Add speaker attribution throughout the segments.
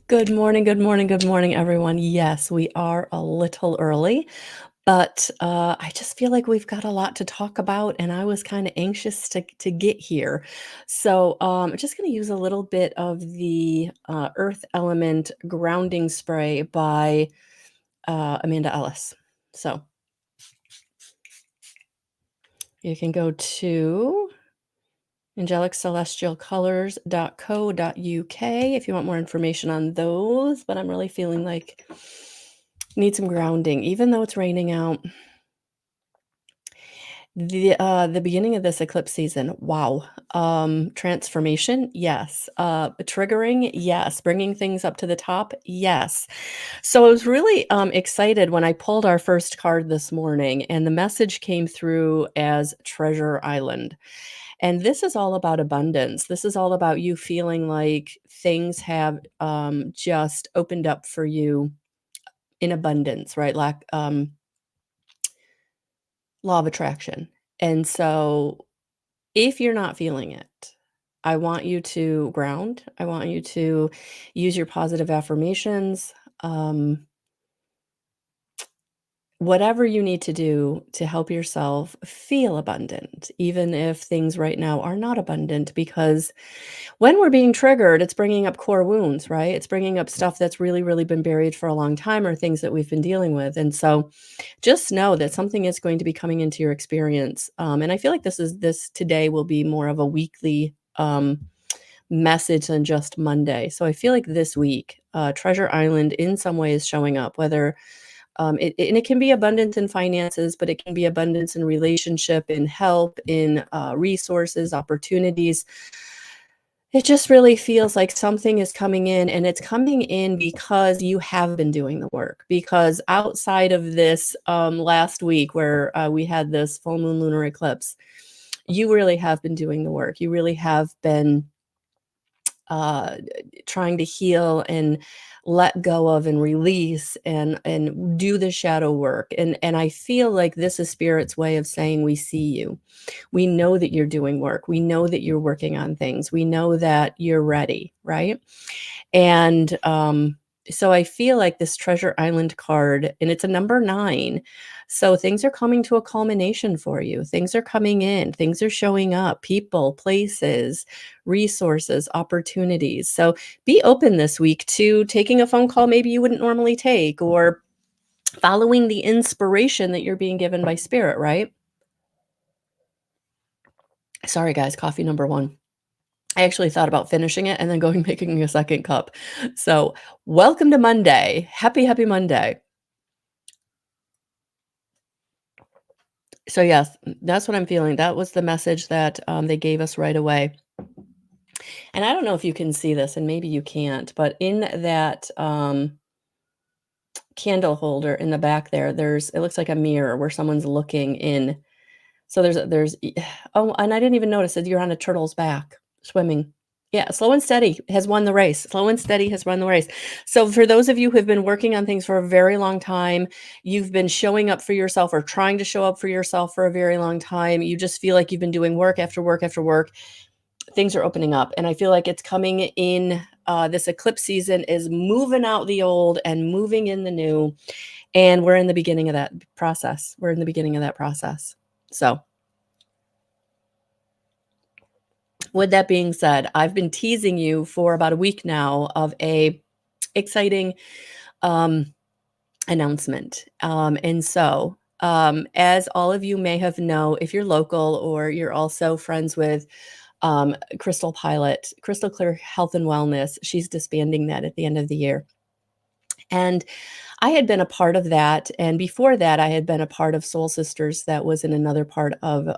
Speaker 1: Good morning, good morning, good morning, everyone. Yes, we are a little early, but I just feel like we've got a lot to talk about, and I was kind of anxious to get here. So I'm just going to use a little bit of the Earth Element Grounding Spray by Amanda Ellis. So you can go to angeliccelestialcolors.co.uk if you want more information on those, but I'm really feeling like need some grounding, even though it's raining out. The beginning of this eclipse season, wow. Transformation, yes. Triggering, yes. Bringing things up to the top, yes. So I was really excited when I pulled our first card this morning, and the message came through as Treasure Island. And this is all about abundance. This is all about you feeling like things have just opened up for you in abundance, right? Law of attraction. And so if you're not feeling it, I want you to ground. I want you to use your positive affirmations. Whatever you need to do to help yourself feel abundant, even if things right now are not abundant, because when we're being triggered, it's bringing up core wounds, right? It's bringing up stuff that's really, really been buried for a long time or things that we've been dealing with. And so just know that something is going to be coming into your experience. And I feel like this today will be more of a weekly message than just Monday. So I feel like this week, Treasure Island in some way is showing up, whether and it can be abundance in finances, but it can be abundance in relationship, in help, in resources, opportunities. It just really feels like something is coming in, and it's coming in because you have been doing the work. Because outside of this last week where we had this full moon lunar eclipse, you really have been doing the work. You really have been uh, trying to heal and let go of and release and do the shadow work. And I feel like this is spirit's way of saying we see you. We know that you're doing work. We know that you're working on things. We know that you're ready, right? And so I feel like this Treasure Island card, and it's a number 9. So things are coming to a culmination for you. Things are coming in, things are showing up, people, places, resources, opportunities. So be open this week to taking a phone call maybe you wouldn't normally take, or following the inspiration that you're being given by spirit, right? Sorry, guys, coffee number 1. I actually thought about finishing it and then going making a second cup. So, welcome to Monday. Happy, happy Monday. So, yes, that's what I'm feeling. That was the message that they gave us right away. And I don't know if you can see this, and maybe you can't, but in that candle holder in the back there, it looks like a mirror where someone's looking in. So oh, and I didn't even notice that you're on a turtle's back swimming. Yeah, slow and steady has won the race. Slow and steady has run the race. So for those of you who have been working on things for a very long time, you've been showing up for yourself or trying to show up for yourself for a very long time. You just feel like you've been doing work after work after work. Things are opening up, and I feel like it's coming in. This eclipse season is moving out the old and moving in the new, and we're in the beginning of that process. We're in the beginning of that process. So with that being said, I've been teasing you for about a week now of a exciting announcement. As all of you may have know, if you're local or you're also friends with Crystal Pilot, Crystal Clear Health and Wellness, she's disbanding that at the end of the year. And I had been a part of that. And before that, I had been a part of Soul Sisters that was in another part of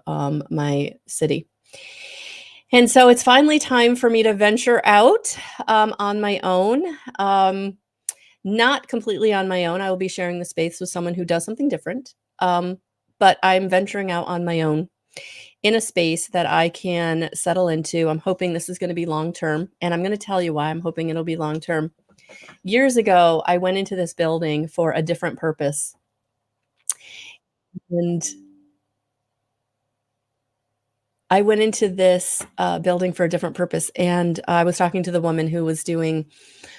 Speaker 1: my city. And so it's finally time for me to venture out on my own. Not completely on my own. I will be sharing the space with someone who does something different. But I'm venturing out on my own in a space that I can settle into. I'm hoping this is going to be long term. And I'm going to tell you why I'm hoping it'll be long term. Years ago, I went into this building for a different purpose. And I went into this, building for a different purpose, and I was talking to the woman who was doing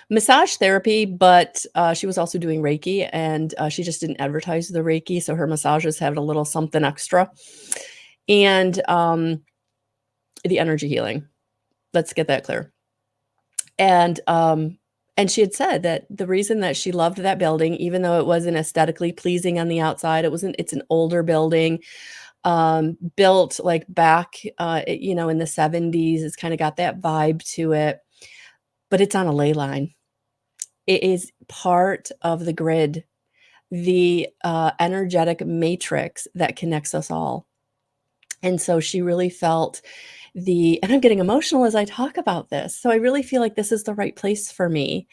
Speaker 1: massage therapy, but, she was also doing Reiki, and, she just didn't advertise the Reiki, so her massages had a little something extra, and, the energy healing. Let's get that clear. And, and she had said that the reason that she loved that building, even though it wasn't aesthetically pleasing on the outside, it's an older building, built, like, back, in the '70s. It's kinda got that vibe to it, but it's on a ley line. It is part of the grid, the, energetic matrix that connects us all. And so she really felt and I'm getting emotional as I talk about this. So I really feel like this is the right place for me,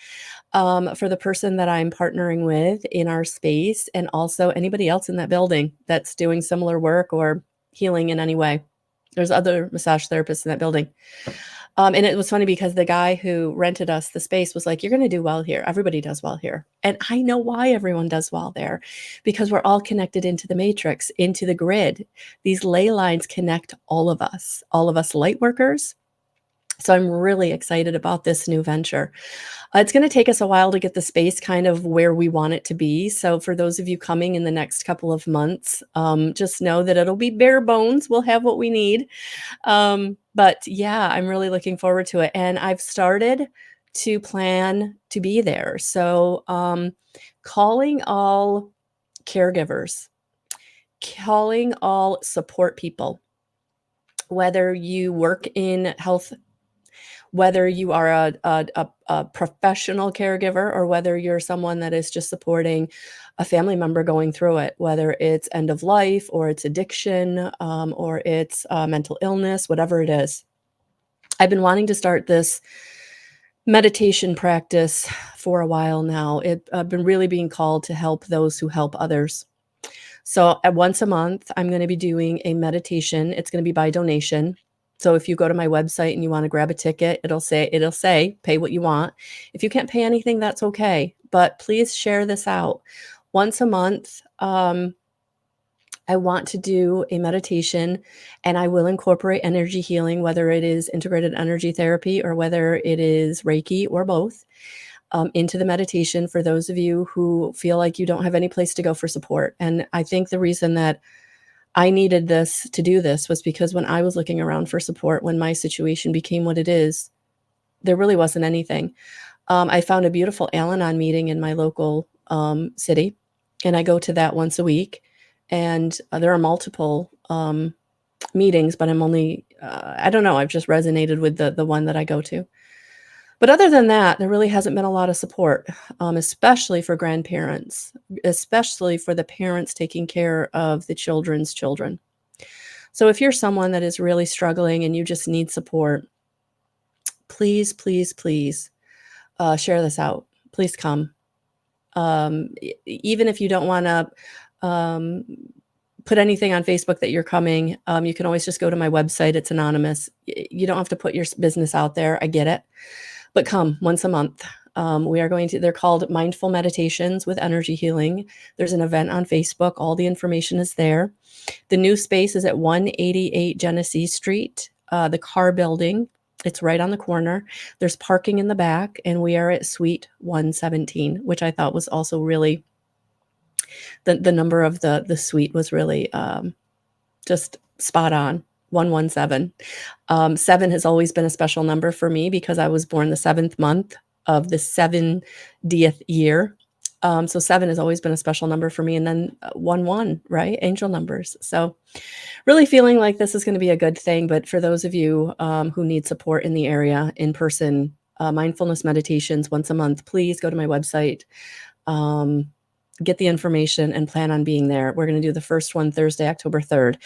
Speaker 1: for the person that I'm partnering with in our space, and also anybody else in that building that's doing similar work or healing in any way. There's other massage therapists in that building. And it was funny because the guy who rented us the space was like, "You're gonna do well here. Everybody does well here." And I know why everyone does well there, because we're all connected into the matrix, into the grid. These ley lines connect all of us light workers. So I'm really excited about this new venture. It's gonna take us a while to get the space kind of where we want it to be. So for those of you coming in the next couple of months, just know that it'll be bare bones. We'll have what we need. But yeah, I'm really looking forward to it, and I've started to plan to be there. So, calling all caregivers, calling all support people, whether you work in health, whether you are a professional caregiver, or whether you're someone that is just supporting a family member going through it, whether it's end of life or it's addiction, or it's mental illness, whatever it is. I've been wanting to start this meditation practice for a while now. I've been really being called to help those who help others. So at once a month, I'm going to be doing a meditation. It's going to be by donation. So if you go to my website and you want to grab a ticket, it'll say pay what you want. If you can't pay anything, that's okay. But please share this out. Once a month, I want to do a meditation, and I will incorporate energy healing, whether it is integrated energy therapy or whether it is Reiki or both, into the meditation for those of you who feel like you don't have any place to go for support. And I think the reason that I needed this to do this was because when I was looking around for support, when my situation became what it is, there really wasn't anything. I found a beautiful Al-Anon meeting in my local city, and I go to that once a week. And there are multiple meetings, but I don't know, I've just resonated with the one that I go to. But other than that, there really hasn't been a lot of support, especially for grandparents, especially for the parents taking care of the children's children. So if you're someone that is really struggling and you just need support, please, please, please share this out. Please come. Even if you don't want to um, put anything on Facebook that you're coming, you can always just go to my website. It's anonymous. You don't have to put your business out there. I get it. But come once a month. They're called Mindful Meditations with Energy Healing. There's an event on Facebook. All the information is there. The new space is at 188 Genesee Street, the car building. It's right on the corner. There's parking in the back, and we are at Suite 117, which I thought was also really, the number of the suite was really just spot on. 117. 7 has always been a special number for me because I was born the 7th month of the 70th year. So 7 has always been a special number for me. And then 1, right? Angel numbers. So really feeling like this is going to be a good thing. But for those of you who need support in the area, in person, mindfulness meditations once a month, please go to my website. Get the information and plan on being there. We're going to do the first one Thursday, October 3rd.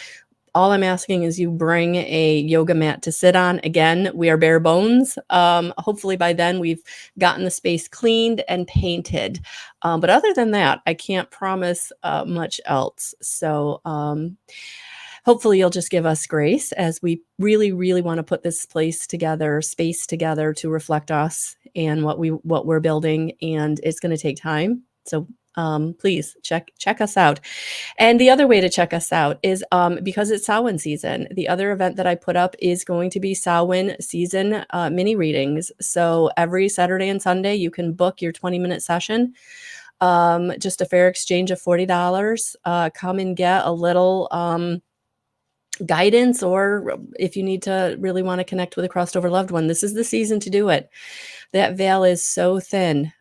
Speaker 1: All I'm asking is you bring a yoga mat to sit on. Again, we are bare bones. Hopefully by then we've gotten the space cleaned and painted. But other than that, I can't promise much else. So hopefully you'll just give us grace as we really, really want to put this space together to reflect us and what we're building. And it's going to take time. So Please check us out. And the other way to check us out is because it's Samhain season. The other event that I put up is going to be Samhain season mini readings. So every Saturday and Sunday, you can book your 20-minute session. Just a fair exchange of $40. Come and get a little guidance, or if you need to really want to connect with a crossed over loved one, this is the season to do it. That veil is so thin.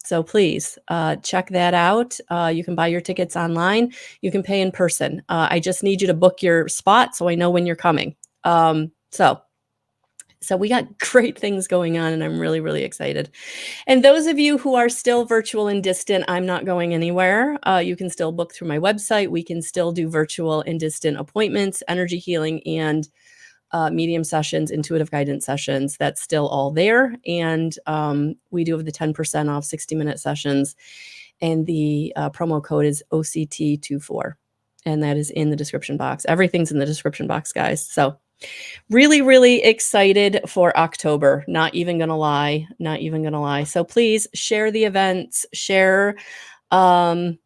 Speaker 1: So please check that out. You can buy your tickets online. You can pay in person. I just need you to book your spot so I know when you're coming. So we got great things going on, and I'm really, really excited. And those of you who are still virtual and distant, I'm not going anywhere. You can still book through my website. We can still do virtual and distant appointments, energy healing, and medium sessions, intuitive guidance sessions. That's still all there. And we do have the 10% off 60-minute sessions. And the promo code is OCT24. And that is in the description box. Everything's in the description box, guys. So really, really excited for October. Not even going to lie. Not even going to lie. So please share the events, share, like,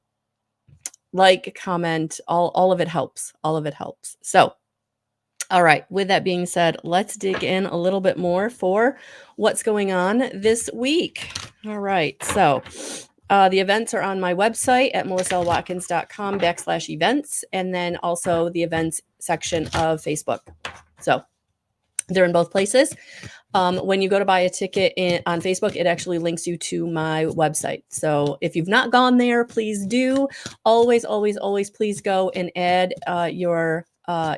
Speaker 1: comment, all of it helps. All of it helps. So, all right. With that being said, let's dig in a little bit more for what's going on this week. All right. So the events are on my website at melissawatkinscom/events, and then also the events section of Facebook. So they're in both places. When you go to buy a ticket on Facebook, it actually links you to my website. So if you've not gone there, please do. Always, always, always, please go and add your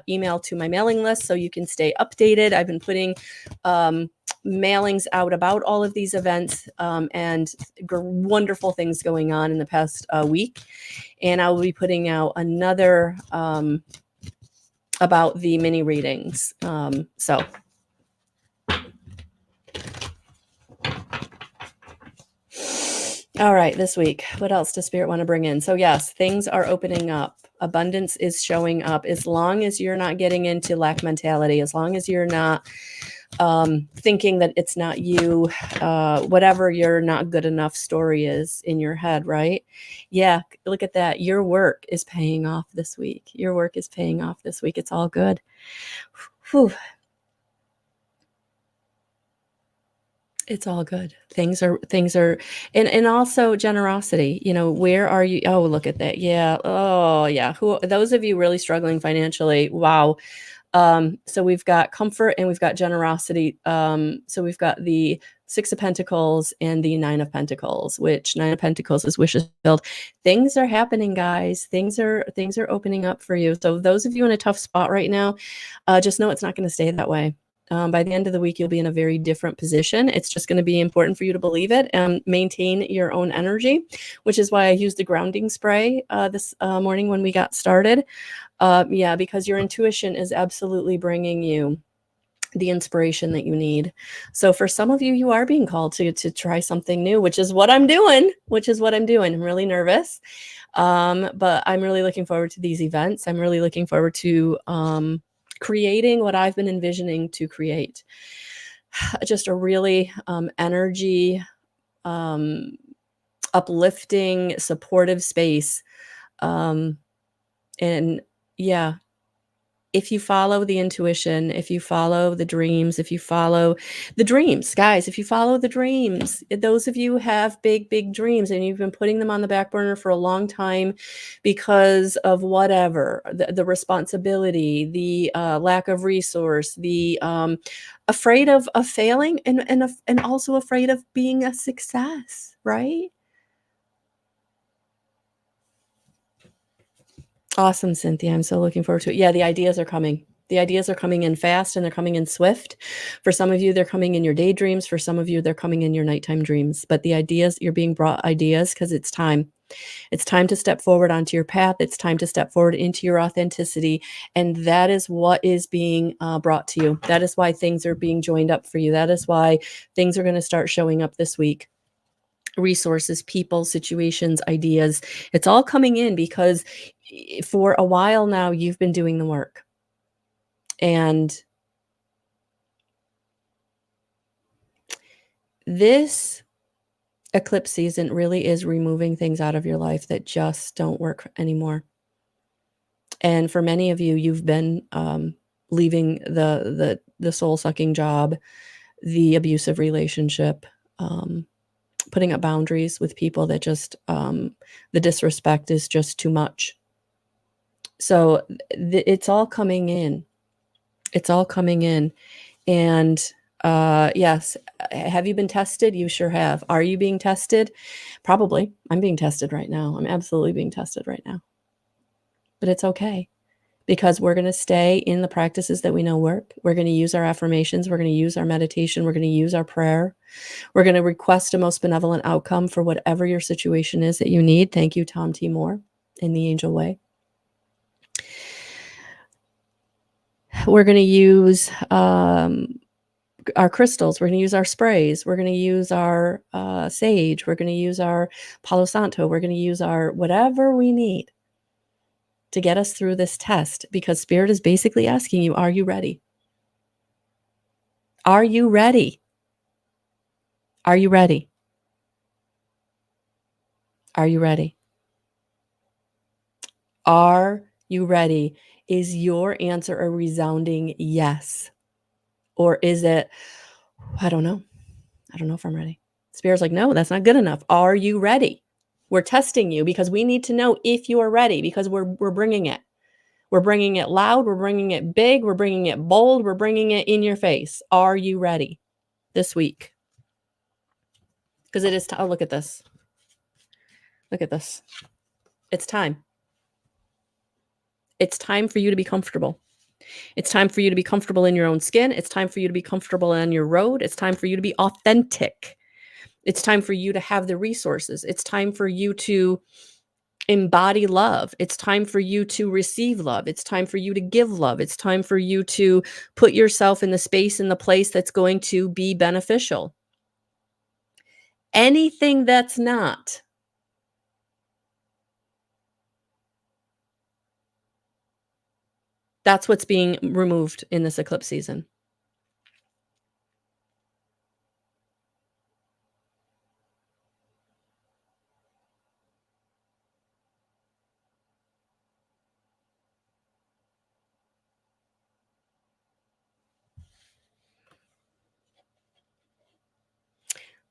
Speaker 1: email to my mailing list so you can stay updated. I've been putting mailings out about all of these events and wonderful things going on in the past week. And I will be putting out another about the mini readings. So all right, this week, what else does Spirit want to bring in? So yes, things are opening up. Abundance is showing up. As long as you're not getting into lack mentality, as long as you're not thinking that it's not you, whatever your not good enough story is in your head, right? Yeah, look at that. Your work is paying off this week. Your work is paying off this week. It's all good. Whew. It's all good. Things are, and also generosity. You know, where are you? Oh, look at that. Yeah. Oh, yeah. Those of you really struggling financially? Wow. So we've got comfort and we've got generosity. So we've got the Six of Pentacles and the Nine of Pentacles, which Nine of Pentacles is wishes filled. Things are happening, guys. Things are opening up for you. So those of you in a tough spot right now, just know it's not going to stay that way. By the end of the week, you'll be in a very different position. It's just going to be important for you to believe it and maintain your own energy, which is why I used the grounding spray this morning when we got started. Yeah, because your intuition is absolutely bringing you the inspiration that you need. So for some of you, you are being called to try something new, which is what I'm doing. I'm really nervous. But I'm really looking forward to these events. I'm really looking forward to creating what I've been envisioning to create. Just a really energy, uplifting, supportive space. And yeah, if you follow the intuition, if you follow the dreams, if you follow the dreams, guys, if you follow the dreams, those of you who have big, big dreams and you've been putting them on the back burner for a long time because of whatever, the responsibility, the lack of resource, the afraid of failing and also afraid of being a success, right? Awesome, Cynthia. I'm so looking forward to it. Yeah, the ideas are coming. The ideas are coming in fast and they're coming in swift. For some of you, they're coming in your daydreams. For some of you, they're coming in your nighttime dreams. But the ideas, you're being brought ideas because it's time. It's time to step forward onto your path. It's time to step forward into your authenticity. And that is what is being brought to you. That is why things are being joined up for you. That is why things are going to start showing up this week. Resources, people, situations, ideas. It's all coming in because for a while now, you've been doing the work. And this Eclipse season really is removing things out of your life that just don't work anymore. And for many of you, you've been leaving the soul-sucking job, the abusive relationship, putting up boundaries with people that just the disrespect is just too much. So it's all coming in. It's all coming in. And yes, have you been tested? You sure have. Are you being tested? Probably. I'm being tested right now. I'm absolutely being tested right now. But it's okay because we're going to stay in the practices that we know work. We're going to use our affirmations. We're going to use our meditation. We're going to use our prayer. We're going to request a most benevolent outcome for whatever your situation is that you need. Thank you, Tom T. Moore, in the Angel Way. We're going to use our crystals. We're going to use our sprays. We're going to use our sage. We're going to use our Palo Santo. We're going to use our whatever we need to get us through this test, because Spirit is basically asking you, are you ready? Are you ready? Are you ready? Are you ready? Are you ready? Is your answer a resounding yes? Or is it, I don't know. I don't know if I'm ready. Spirit's like, no, that's not good enough. Are you ready? We're testing you because we need to know if you are ready, because we're bringing it. We're bringing it loud. We're bringing it big. We're bringing it bold. We're bringing it in your face. Are you ready this week? Because it is time. Oh, look at this. Look at this. It's time. It's time for you to be comfortable. It's time for you to be comfortable in your own skin. It's time for you to be comfortable on your road. It's time for you to be authentic. It's time for you to have the resources. It's time for you to embody love. It's time for you to receive love. It's time for you to give love. It's time for you to put yourself in the space and the place that's going to be beneficial. Anything that's not, that's what's being removed in this eclipse season.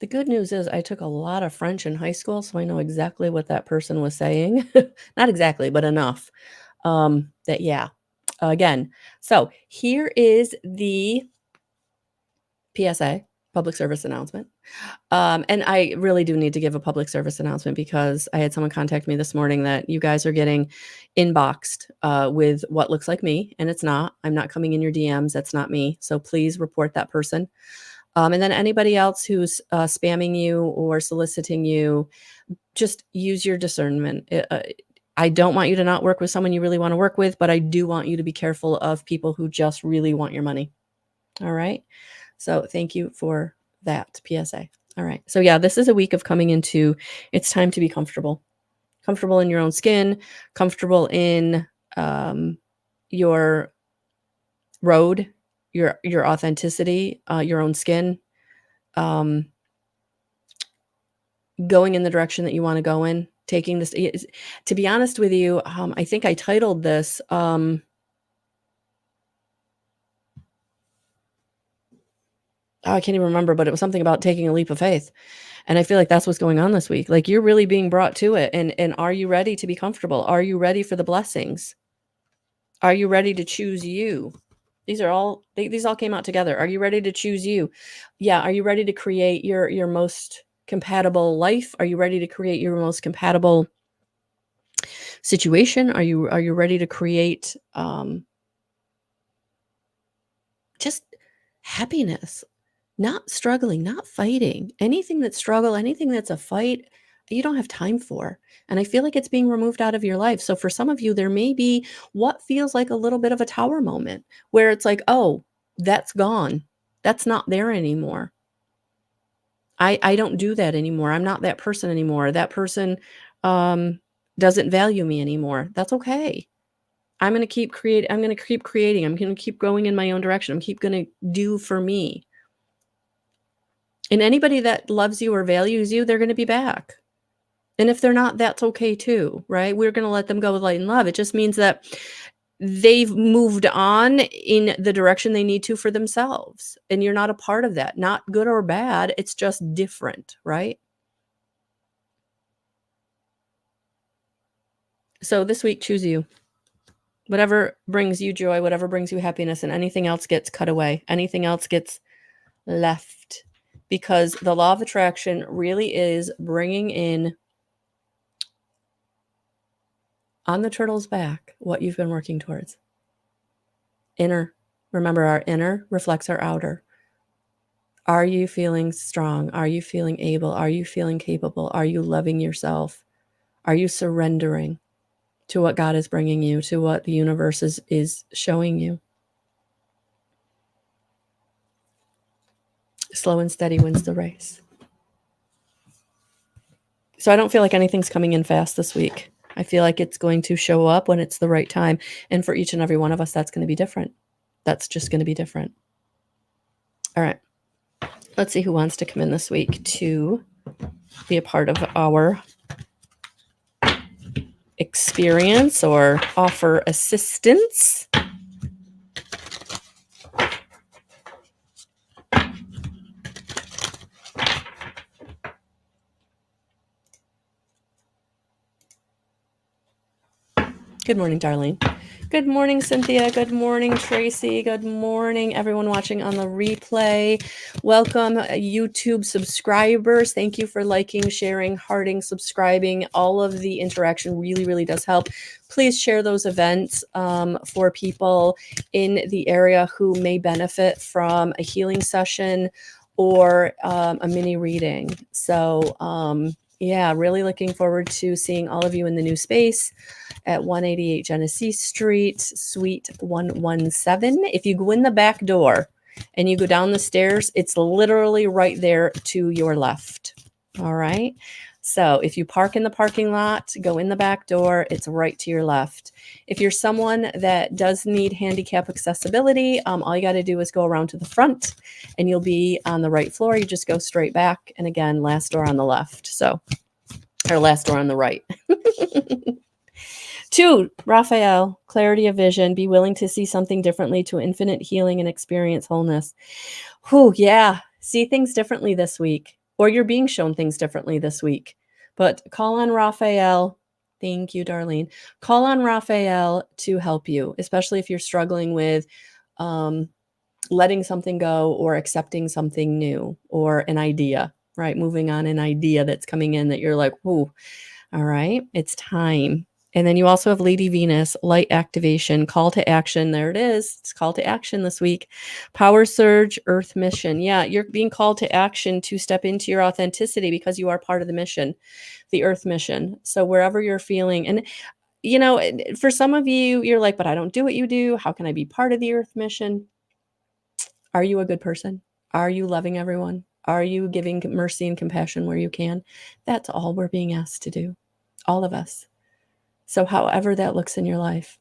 Speaker 1: The good news is I took a lot of French in high school, so I know exactly what that person was saying. Not exactly, but enough. That, yeah. Again, so here is the PSA, public service announcement. And I really do need to give a public service announcement, because I had someone contact me this morning that you guys are getting inboxed with what looks like me, and it's not. I'm not coming in your DMs. That's not me. So please report that person. And then anybody else who's spamming you or soliciting you, just use your discernment. I don't want you to not work with someone you really want to work with, but I do want you to be careful of people who just really want your money. All right. So thank you for that PSA. All right. So yeah, this is a week of coming into, it's time to be comfortable, comfortable in your own skin, comfortable in your road, your authenticity, your own skin, going in the direction that you want to go in, taking this. To be honest with you, I think I titled this. Oh, I can't even remember, but it was something about taking a leap of faith. And I feel like that's what's going on this week. Like, you're really being brought to it. And are you ready to be comfortable? Are you ready for the blessings? Are you ready to choose you? These are all these all came out together. Are you ready to choose you? Yeah. Are you ready to create your most compatible life? Are you ready to create your most compatible situation? Are you ready to create just happiness? Not struggling, not fighting. Anything that's struggle, anything that's a fight, you don't have time for. And I feel like it's being removed out of your life. So for some of you, there may be what feels like a little bit of a tower moment where it's like, oh, that's gone. That's not there anymore. I don't do that anymore. I'm not that person anymore. That person doesn't value me anymore. That's okay. I'm going to keep creating. I'm going to keep creating. I'm going to keep going in my own direction. I'm keep going to do for me. And anybody that loves you or values you, they're going to be back. And if they're not, that's okay too, right? We're going to let them go with light and love. It just means that they've moved on in the direction they need to for themselves. And you're not a part of that. Not good or bad. It's just different, right? So this week, choose you. Whatever brings you joy, whatever brings you happiness, and anything else gets cut away. Anything else gets left. Because the law of attraction really is bringing in on the turtle's back what you've been working towards. Inner. Remember, our inner reflects our outer. Are you feeling strong? Are you feeling able? Are you feeling capable? Are you loving yourself? Are you surrendering to what God is bringing you, to what the universe is showing you? Slow and steady wins the race. So I don't feel like anything's coming in fast this week. I feel like it's going to show up when it's the right time. And for each and every one of us, that's going to be different. That's just going to be different. All right. Let's see who wants to come in this week to be a part of our experience or offer assistance. Good morning, Darlene. Good morning, Cynthia. Good morning, Tracy. Good morning, everyone watching on the replay. Welcome, YouTube subscribers. Thank you for liking, sharing, hearting, subscribing. All of the interaction really, really does help. Please share those events for people in the area who may benefit from a healing session or a mini reading. So, yeah, really looking forward to seeing all of you in the new space at 188 Genesee Street, Suite 117. If you go in the back door and you go down the stairs, it's literally right there to your left. All right. So if you park in the parking lot, go in the back door, it's right to your left. If you're someone that does need handicap accessibility, all you got to do is go around to the front and you'll be on the right floor. You just go straight back. And again, last door on the left. So, or last door on the right. 2, Raphael, clarity of vision, be willing to see something differently to infinite healing and experience wholeness. Whew, yeah, see things differently this week, or you're being shown things differently this week. But call on Raphael. Thank you, Darlene. Call on Raphael to help you, especially if you're struggling with letting something go or accepting something new or an idea, right? Moving on an idea that's coming in that you're like, whoo, all right, it's time. And then you also have Lady Venus, light activation, call to action. There it is. It's call to action this week. Power surge, earth mission. Yeah, you're being called to action to step into your authenticity because you are part of the mission, the earth mission. So wherever you're feeling, and you know, for some of you, you're like, but I don't do what you do. How can I be part of the earth mission? Are you a good person? Are you loving everyone? Are you giving mercy and compassion where you can? That's all we're being asked to do. All of us. So however that looks in your life.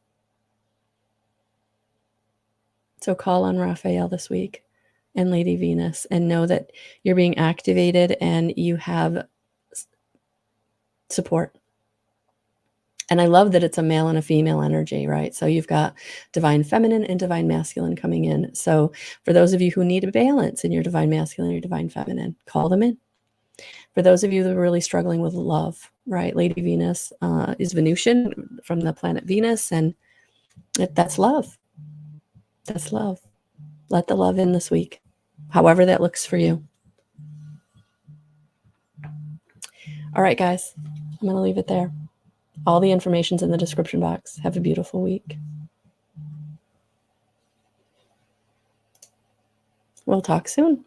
Speaker 1: So call on Raphael this week and Lady Venus and know that you're being activated and you have support. And I love that it's a male and a female energy, right? So you've got divine feminine and divine masculine coming in. So for those of you who need a balance in your divine masculine or your divine feminine, call them in. For those of you that are really struggling with love, right? Lady Venus is Venusian from the planet Venus, and that's love. That's love. Let the love in this week, however that looks for you. All right, guys, I'm going to leave it there. All the information's in the description box. Have a beautiful week. We'll talk soon.